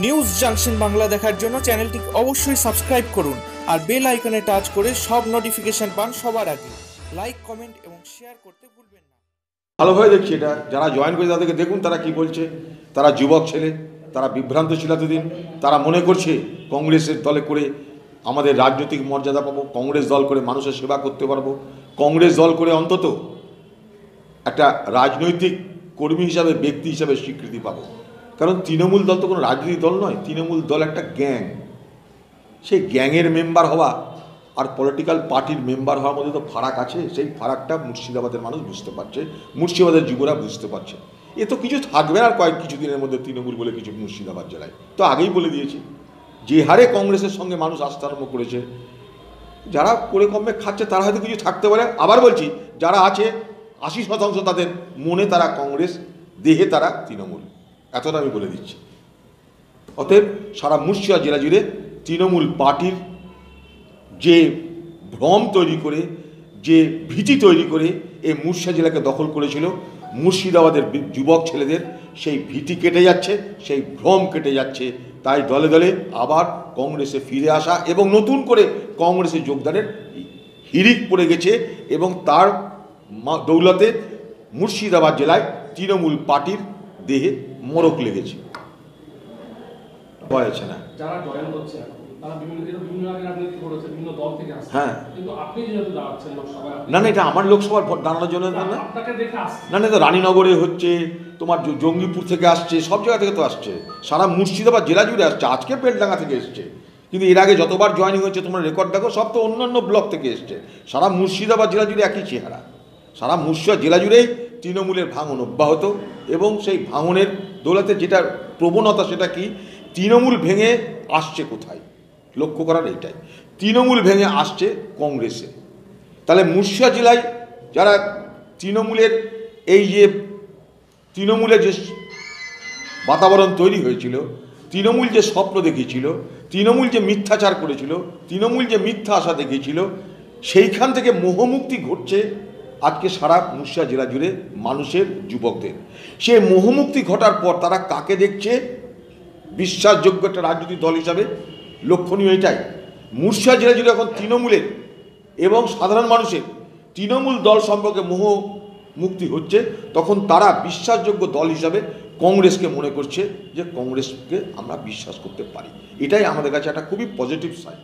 News junction Bangla দেখার জন্য চ্যানেলটিকে অবশ্যই সাবস্ক্রাইব করুন আর বেল আইকনে টাচ করে সব নোটিফিকেশন পান সবার আগে। লাইক, কমেন্ট এবং শেয়ার করতে ভুলবেন না। ভালোভাবে দেখছি এটা, যারা জয়েন করে তাদেরকে দেখুন তারা কি বলছে। তারা যুবক ছেলে, তারা বিভ্রান্ত ছিল এতদিন। তারা মনে করছে কংগ্রেসের দলে করে আমাদের রাজনৈতিক মর্যাদা পাবো, কংগ্রেস দল করে মানুষের সেবা করতে পারবো, কংগ্রেস দল করে অন্তত একটা রাজনৈতিক কর্মী হিসাবে, ব্যক্তি হিসাবে স্বীকৃতি পাবো। কারণ তৃণমূল দল তো কোনো রাজনৈতিক দল নয়, তৃণমূল দল একটা গ্যাং। সেই গ্যাংয়ের মেম্বার হওয়া আর পলিটিক্যাল পার্টির মেম্বার হওয়ার মধ্যে তো ফারাক আছে। সেই ফারাকটা মুর্শিদাবাদের মানুষ বুঝতে পারছে, মুর্শিদাবাদের যুবরা বুঝতে পারছে। এ তো কিছু থাকবে আর কিছুদিনের মধ্যে তৃণমূল বলে কিছু মুর্শিদাবাদ জেলায়। তো আগেই বলে দিয়েছি, যে হারে কংগ্রেসের সঙ্গে মানুষ আসতে আরম্ভ করেছে, যারা করে কমে খাচ্ছে তারা হয়তো কিছু থাকতে পারে। আবার বলছি, যারা আছে 80% তাদের মনে তারা কংগ্রেস, দেহে তারা তৃণমূল, এতটা আমি বলে দিচ্ছি। অতএব সারা মুর্শিদাবাদ জেলা জুড়ে তৃণমূল পার্টির যে ভ্রম তৈরি করে, যে ভীতি তৈরি করে এই মুর্শিদাবাদ জেলাকে দখল করেছিল, মুর্শিদাবাদের যুবক ছেলেদের সেই ভীতি কেটে যাচ্ছে, সেই ভ্রম কেটে যাচ্ছে। তাই দলে দলে আবার কংগ্রেসে ফিরে আসা এবং নতুন করে কংগ্রেসে যোগদানের হিড়িক পড়ে গেছে এবং তার দৌলতে মুর্শিদাবাদ জেলায় তৃণমূল পার্টির দেহে মরক লেগেছে। হয়েছে না, যারা জয়েন করছে হ্যাঁ, না না এটা আমার লোকসভার দাঁড়ানোর জন্য না, না না, তো রানীনগরে হচ্ছে, তোমার জঙ্গিপুর থেকে আসছে, সব জায়গা থেকে তো আসছে, সারা মুর্শিদাবাদ জেলা জুড়ে আসছে। আজকে বেলডাঙ্গা থেকে এসছে, কিন্তু এর আগে যতবার জয়েনিং হয়েছে তোমরা রেকর্ড দেখো, সব তো অন্যান্য ব্লক থেকে এসছে। সারা মুর্শিদাবাদ জেলা জুড়ে একই চেহারা। সারা মুর্শিদাবাদ জেলা জুড়েই তৃণমূলের ভাঙন অব্যাহত এবং সেই ভাঙনের দৌলতে যেটা প্রবণতা, সেটা কি, তৃণমূল ভেঙে আসছে কোথায়, লক্ষ্য করার এইটাই, তৃণমূল ভেঙে আসছে কংগ্রেসে। তাহলে মুর্শিদাবাদ জেলায় যারা তৃণমূলের এই যে তৃণমূলের যে বাতাবরণ তৈরি হয়েছিল, তৃণমূল যে স্বপ্ন দেখিয়েছিল, তৃণমূল যে মিথ্যাচার করেছিল, তৃণমূল যে মিথ্যা আশা দেখিয়েছিল, সেইখান থেকে মোহমুক্তি ঘটছে আজকে সারা মুর্শিদাবাদ জেলা জুড়ে মানুষের, যুবকদের। সে মোহমুক্তি ঘটার পর তারা কাকে দেখছে বিশ্বাসযোগ্য একটা রাজনৈতিক দল হিসাবে? লক্ষণীয় এটাই, মুর্শিদাবাদ জেলা জুড়ে এখন তৃণমূলের এবং সাধারণ মানুষের তৃণমূল দল সম্পর্কে মোহ মুক্তি হচ্ছে। তখন তারা বিশ্বাসযোগ্য দল হিসাবে কংগ্রেসকে মনে করছে যে কংগ্রেসকে আমরা বিশ্বাস করতে পারি। এটাই আমাদের কাছে একটা খুবই পজিটিভ সাইন।